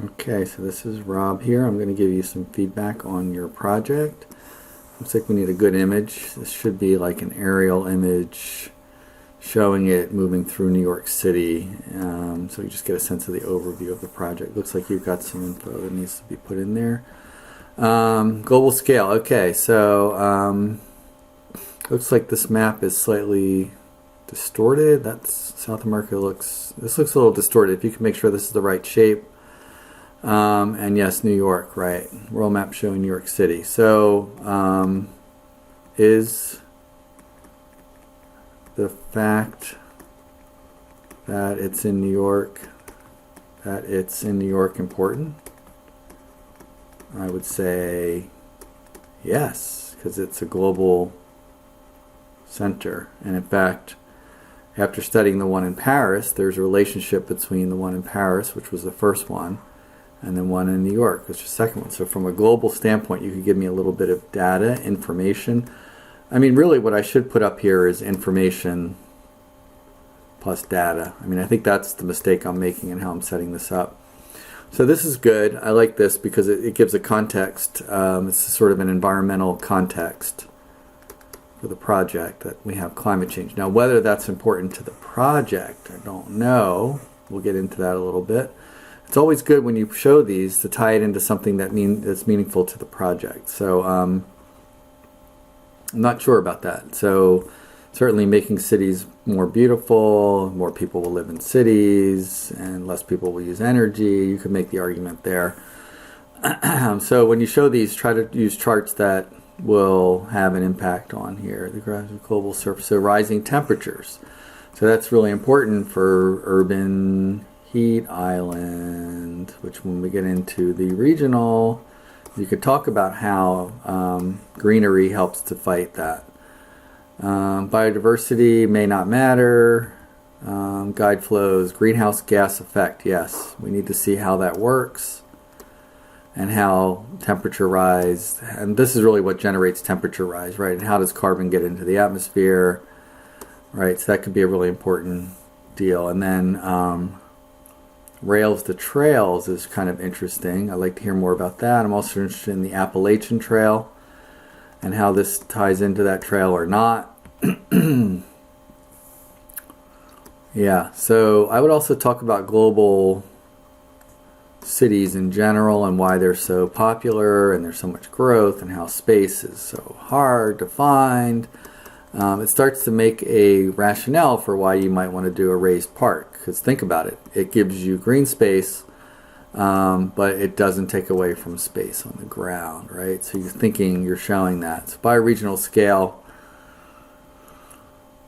Okay, so this is Rob here. I'm going to give you some feedback on your project. Looks like we need a good image. This should be like an aerial image showing it moving through New York City, so you just get a sense of the overview of the project. Looks like you've got some info that needs to be put in there. Global scale. Okay, so looks like this map is slightly distorted. That's South America. This looks a little distorted. If you can make sure this is the right shape. And yes, New York, right. World map showing New York City. So, is the fact that it's in New York, important? I would say yes, because it's a global center. And in fact, after studying the one in Paris, there's a relationship between the one in Paris, which was the first one, and then one in New York, which is the second one. So from a global standpoint, you could give me a little bit of data, information. I mean, really what I should put up here is information plus data. I mean, I think that's the mistake I'm making in how I'm setting this up. So this is good. I like this because it gives a context. It's sort of an environmental context for the project, that we have climate change. Now, whether that's important to the project, I don't know. We'll get into that a little bit. It's always good when you show these to tie it into something that's meaningful to the project. So I'm not sure about that. So certainly making cities more beautiful, more people will live in cities, and less people will use energy. You could make the argument there. So when you show these, try to use charts that will have an impact on here. The global surface, so rising temperatures. So that's really important for urban heat island, which when we get into the regional, you could talk about how greenery helps to fight that. Biodiversity may not matter. Guide flows, greenhouse gas effect, yes. We need to see how that works and how temperature rise. And this is really what generates temperature rise, right? And how does carbon get into the atmosphere, right? So that could be a really important deal. And then rails to trails is kind of interesting. I'd like to hear more about that. I'm also interested in the Appalachian Trail and how this ties into that trail or not. Yeah, so I would also talk about global cities in general and why they're so popular and there's so much growth and how space is so hard to find. It starts to make a rationale for why you might want to do a raised park. Because think about it. It gives you green space, but it doesn't take away from space on the ground, right? So you're showing that. So by regional scale,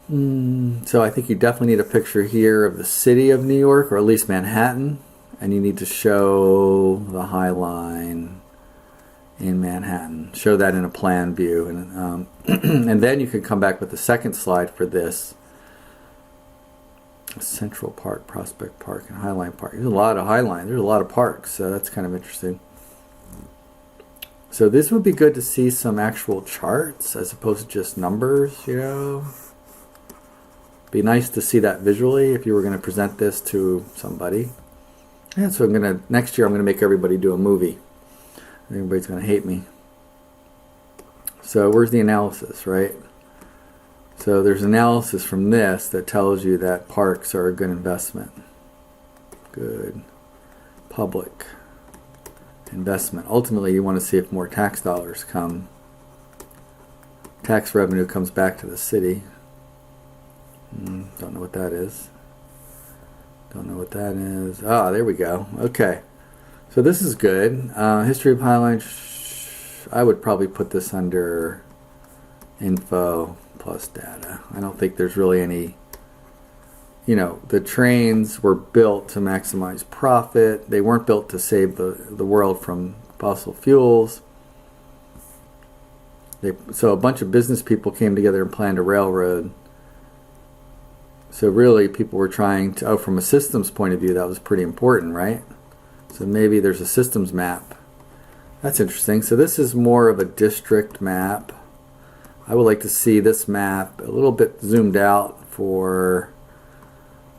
so I think you definitely need a picture here of the city of New York, or at least Manhattan. And you need to show the High Line in Manhattan. Show that in a plan view. And and then you can come back with the second slide for this. Central Park, Prospect Park, and High Line Park. There's a lot of High Line. There's a lot of parks, so that's kind of interesting. So this would be good to see some actual charts as opposed to just numbers, you know. Be nice to see that visually if you were going to present this to somebody. Yeah, so next year I'm going to make everybody do a movie. Everybody's going to hate me. So where's the analysis, right? So there's analysis from this that tells you that parks are a good investment. Good public investment. Ultimately, you want to see if more tax dollars tax revenue comes back to the city. Don't know what that is. Don't know what that is. Ah, there we go. Okay. So this is good. History of High Line. I would probably put this under info plus data. I don't think there's really any, the trains were built to maximize profit. They weren't built to save the world from fossil fuels. So a bunch of business people came together and planned a railroad. So really people were trying to, from a systems point of view, that was pretty important, right? So maybe there's a systems map. That's interesting. So this is more of a district map. I would like to see this map a little bit zoomed out for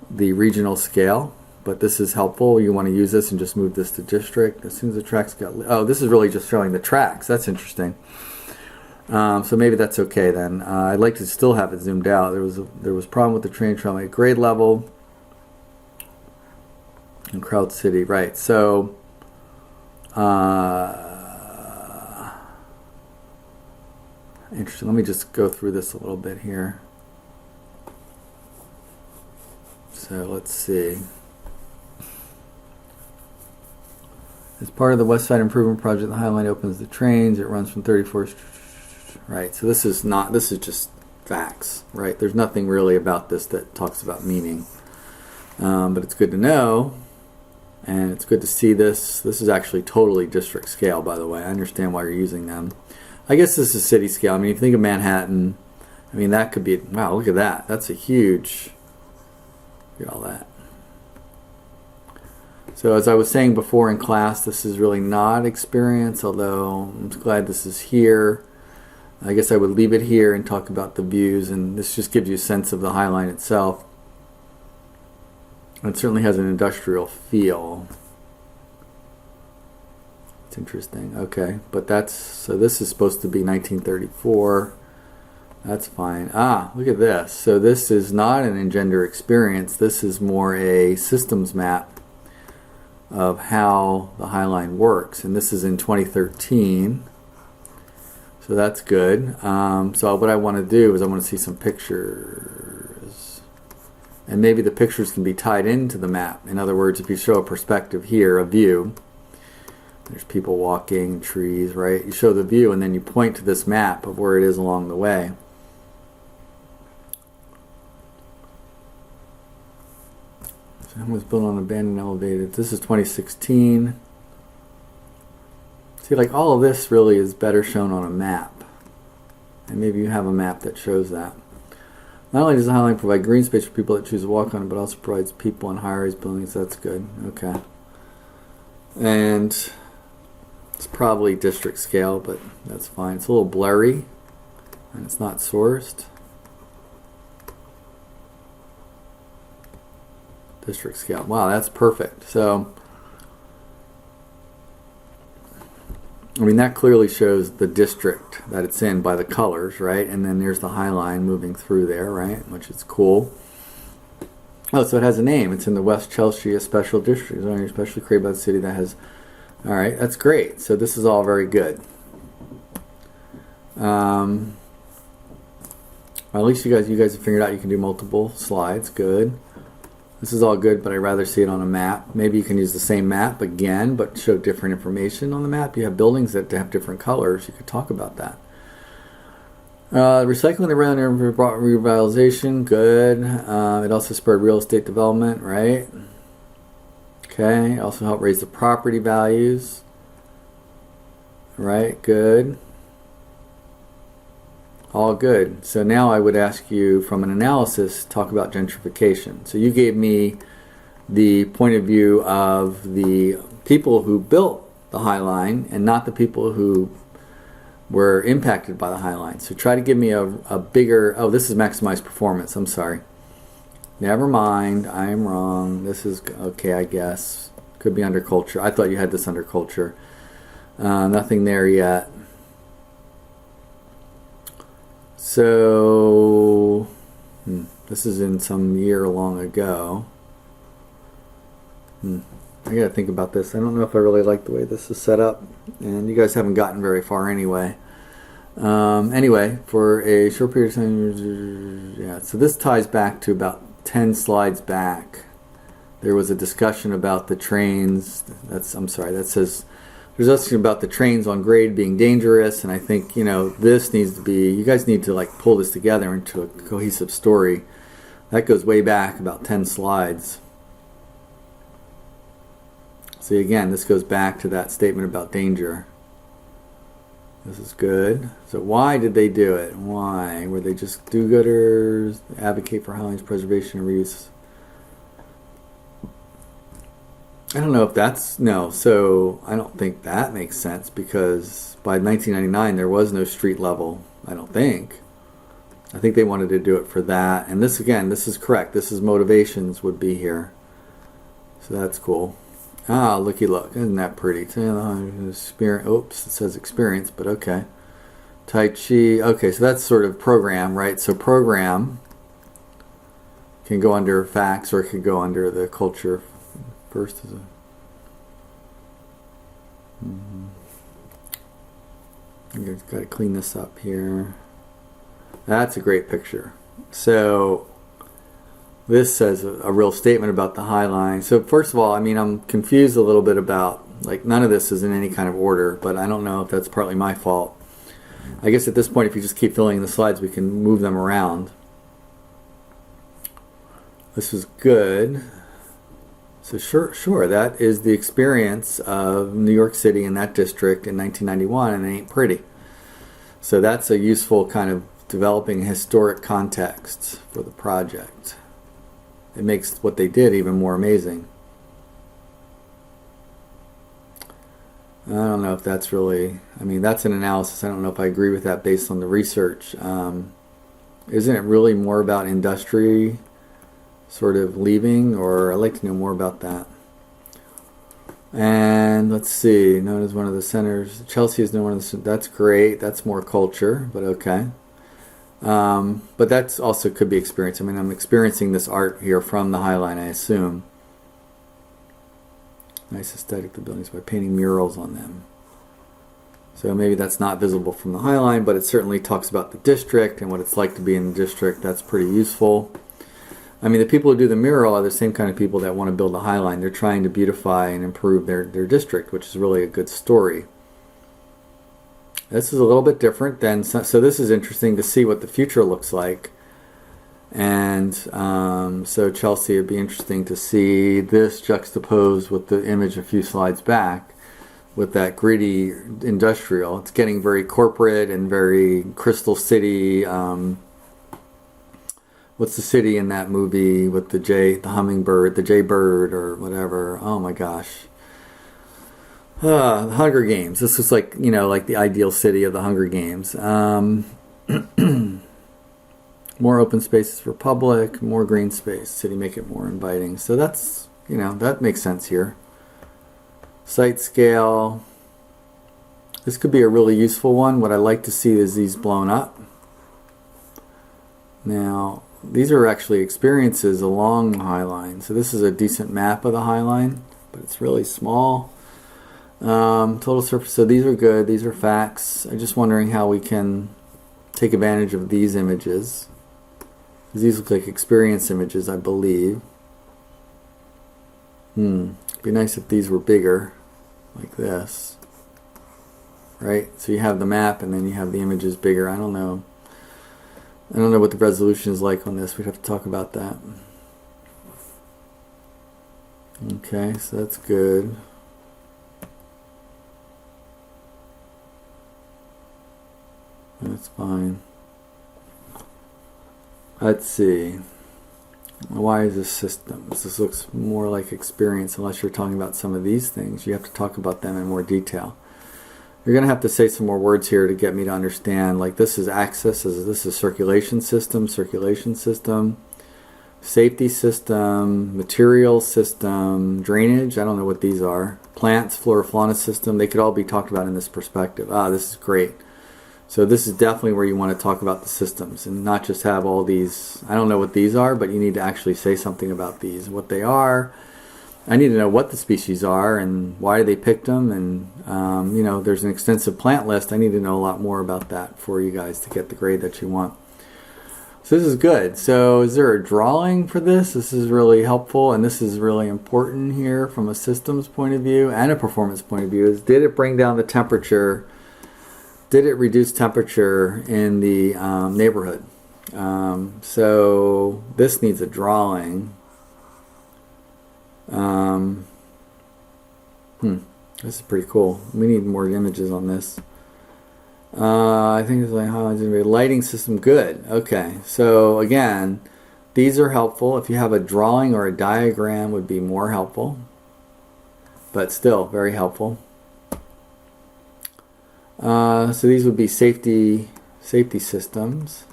the regional scale. but this is helpful. You want to use this and just move this to district. As soon as the tracks got... Oh, this is really just showing the tracks. That's interesting. So maybe that's okay then. I'd like to still have it zoomed out. There was a problem with the train travel at grade level in Crowd City, right? So interesting. Let me just go through this a little bit here. So let's see. As part of the West Side Improvement Project, the High Line opens the trains. It runs from 34th. Right, so this is just facts, right? There's nothing really about this that talks about meaning. But it's good to know, and it's good to see this. This is actually totally district scale, by the way. I understand why you're using them. I guess this is city scale. I mean, if you think of Manhattan, I mean, that could be, wow, look at that. That's a huge, look at all that. So as I was saying before in class, this is really not experience, although I'm glad this is here. I guess I would leave it here and talk about the views, and this just gives you a sense of the High Line itself. It certainly has an industrial feel. It's interesting. Okay, but so this is supposed to be 1934. That's fine. Ah, look at this. So this is not an engender experience. This is more a systems map of how the High Line works, and this is in 2013. So that's good. So what I want to do is I want to see some pictures. And maybe the pictures can be tied into the map. In other words, if you show a perspective here, a view, there's people walking, trees, right? You show the view and then you point to this map of where it is along the way. So it was built on abandoned elevated. This is 2016. See, like all of this really is better shown on a map. And maybe you have a map that shows that. Not only does the High Line provide green space for people that choose to walk on it, but also provides people in high-rise buildings. That's good. Okay. And it's probably district scale, but that's fine. It's a little blurry, and it's not sourced. District scale. Wow, that's perfect. So I mean, that clearly shows the district that it's in by the colors, right? And then there's the High Line moving through there, right? Which is cool. Oh, so it has a name. It's in the West Chelsea, a special district, especially created by the city that has... All right, that's great. So this is all very good. Well, at least you guys have figured out you can do multiple slides. Good. This is all good, but I'd rather see it on a map. Maybe you can use the same map again, but show different information on the map. You have buildings that have different colors. You could talk about that. Recycling the rail and revitalization, good. It also spurred real estate development, right? Okay. Also helped raise the property values. Right, good. All good. So now I would ask you, from an analysis, talk about gentrification. So you gave me the point of view of the people who built the High Line and not the people who were impacted by the High Line. So try to give me a bigger... Oh, this is maximized performance. I'm sorry. Never mind. I am wrong. This is... Okay, I guess. Could be under culture. I thought you had this under culture. Nothing there yet. So, this is in some year long ago. I gotta think about this. I don't know if I really like the way this is set up, and you guys haven't gotten very far anyway. Anyway, for a short period of time, yeah. So this ties back to about 10 slides back. There was a discussion about the trains. I'm sorry. That says. There's also about the trains on grade being dangerous, and I think, this needs to be, you guys need to like pull this together into a cohesive story. That goes way back about 10 slides. See, again, this goes back to that statement about danger. This is good. So why did they do it? Why? Were they just do-gooders, advocate for High Line's preservation and reuse? I don't know if that's... No, so I don't think that makes sense, because by 1999 there was no street level, I don't think. I think they wanted to do it for that. And this, again, this is correct. This is motivations would be here. So that's cool. Ah, looky look. Isn't that pretty? Experience. Oops, it says experience, but okay. Tai Chi. Okay, so that's sort of program, right? So program can go under facts, or it can go under the culture. First is a... I've got to clean this up here. That's a great picture. So this says a real statement about the High Line. So first of all, I mean, I'm confused a little bit about, like, none of this is in any kind of order, but I don't know if that's partly my fault. I guess at this point, if you just keep filling in the slides, we can move them around. This was good. So sure, that is the experience of New York City in that district in 1991, and it ain't pretty. So that's a useful kind of developing historic context for the project. It makes what they did even more amazing. I don't know if that's really, I mean, that's an analysis. I don't know if I agree with that based on the research. Isn't it really more about industry sort of leaving, or I'd like to know more about that. And let's see, known as one of the centers. Chelsea is known one of the, that's great. That's more culture, but okay. But that's also could be experience. I mean, I'm experiencing this art here from the High Line, I assume. Nice aesthetic, the buildings, by painting murals on them. So maybe that's not visible from the High Line, but it certainly talks about the district and what it's like to be in the district. That's pretty useful. I mean, the people who do the mural are the same kind of people that want to build a High Line. They're trying to beautify and improve their district, which is really a good story. This is a little bit different than, so this is interesting to see what the future looks like. And so Chelsea, it'd be interesting to see this juxtaposed with the image a few slides back with that gritty industrial. It's getting very corporate and very Crystal City. What's the city in that movie with the hummingbird, the Jaybird or whatever? Oh my gosh. The Hunger Games. This was like, you know, like the ideal city of the Hunger Games. More open spaces for public, more green space. City make it more inviting. So that's, you know, that makes sense here. Site scale. This could be a really useful one. What I like to see is these blown up. Now, these are actually experiences along the High Line. So this is a decent map of the High Line, but it's really small. Total surface, so these are good. These are facts. I'm just wondering how we can take advantage of these images. These look like experience images, I believe. It'd be nice if these were bigger, like this. Right? So you have the map and then you have the images bigger. I don't know. I don't know what the resolution is like on this. We'd have to talk about that. Okay, so that's good. That's fine. Let's see. Why is this systems? This looks more like experience unless you're talking about some of these things. You have to talk about them in more detail. You're going to have to say some more words here to get me to understand. Like this is access, this is circulation system, safety system, material system, drainage. I don't know what these are. Plants, flora, fauna system. They could all be talked about in this perspective. This is great. So this is definitely where you want to talk about the systems and not just have all these. I don't know what these are, but you need to actually say something about these, what they are. I need to know what the species are and why they picked them. And, you know, there's an extensive plant list. I need to know a lot more about that for you guys to get the grade that you want. So this is good. So is there a drawing for this? This is really helpful. And this is really important here from a systems point of view and a performance point of view. Is did it bring down the temperature? Did it reduce temperature in the neighborhood? So this needs a drawing. This is pretty cool. We need more images on this. I think it's like lighting system. Good. Okay. So again, these are helpful. If you have a drawing or a diagram, would be more helpful. But still very helpful. So these would be safety systems.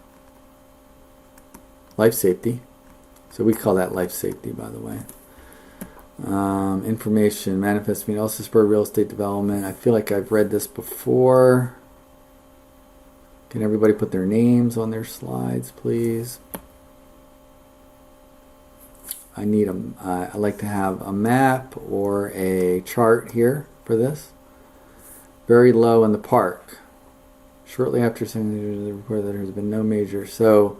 Life safety. So we call that life safety, by the way. Information, manifest mean also spur real estate development. I feel like I've read this before. Can everybody put their names on their slides, please? I like to have a map or a chart here for this. Very low in the park. Shortly after sending the report that there has been no major. So,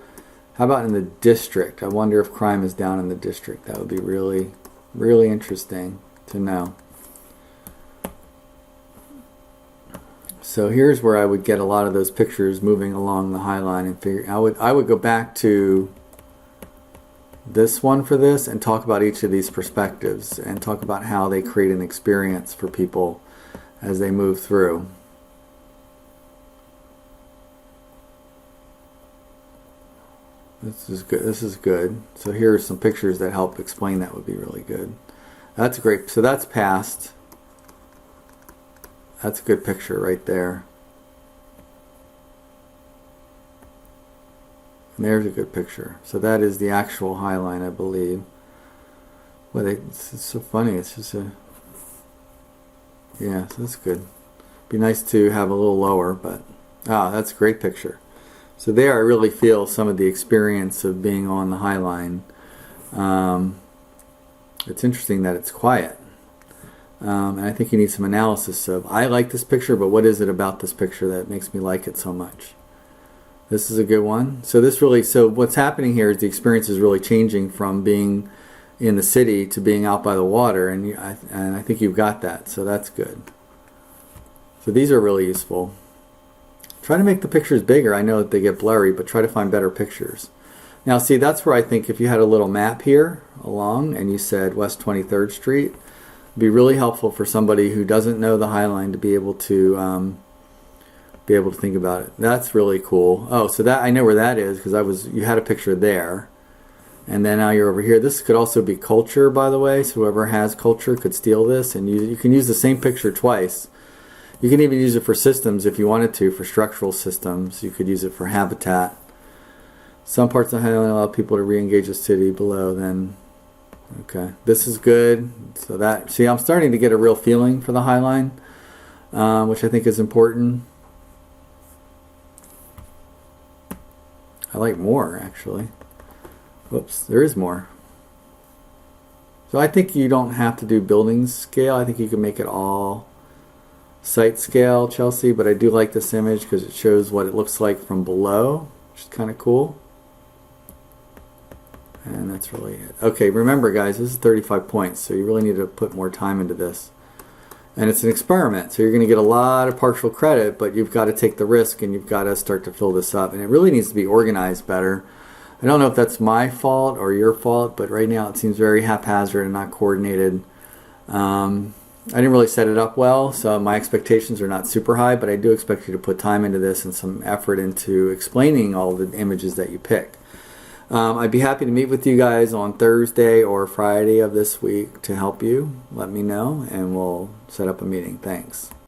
how about in the district? I wonder if crime is down in the district. That would be really, really interesting to know. So here's where I would get a lot of those pictures moving along the High Line and figure. I would go back to this one for this and talk about each of these perspectives and talk about how they create an experience for people as they move through. This is good. This is good. So here are some pictures that help explain that would be really good. That's great. So that's past. That's a good picture right there. And there's a good picture. So that is the actual High Line, I believe. Well, it's so funny. It's just a... Yeah, so that's good. Be nice to have a little lower, but... that's a great picture. So there I really feel some of the experience of being on the High Line. It's interesting that it's quiet. And I think you need some analysis of, I like this picture, but what is it about this picture that makes me like it so much? This is a good one. So what's happening here is the experience is really changing from being in the city to being out by the water, and I think you've got that, so that's good. So these are really useful. Try to make the pictures bigger. I know that they get blurry, but try to find better pictures. Now see, that's where I think if you had a little map here along and you said West 23rd Street, it'd be really helpful for somebody who doesn't know the High Line to be able to think about it. That's really cool. Oh, so that I know where that is because you had a picture there, and then now you're over here. This could also be culture, by the way. So whoever has culture could steal this, and you can use the same picture twice. You can even use it for systems if you wanted to, for structural systems. You could use it for habitat. Some parts of the High Line allow people to re-engage the city below. Then, okay, this is good. So that, see, I'm starting to get a real feeling for the High Line, which I think is important. I like more, actually. Whoops, there is more. So I think you don't have to do building scale. I think you can make it all site scale, Chelsea, but I do like this image because it shows what it looks like from below, which is kind of cool. And that's really it. Okay, remember guys, this is 35 points, so you really need to put more time into this. And it's an experiment, so you're going to get a lot of partial credit, but you've got to take the risk and you've got to start to fill this up. And it really needs to be organized better. I don't know if that's my fault or your fault, but right now it seems very haphazard and not coordinated. I didn't really set it up well, so my expectations are not super high, but I do expect you to put time into this and some effort into explaining all the images that you pick. I'd be happy to meet with you guys on Thursday or Friday of this week to help you. Let me know, and we'll set up a meeting. Thanks.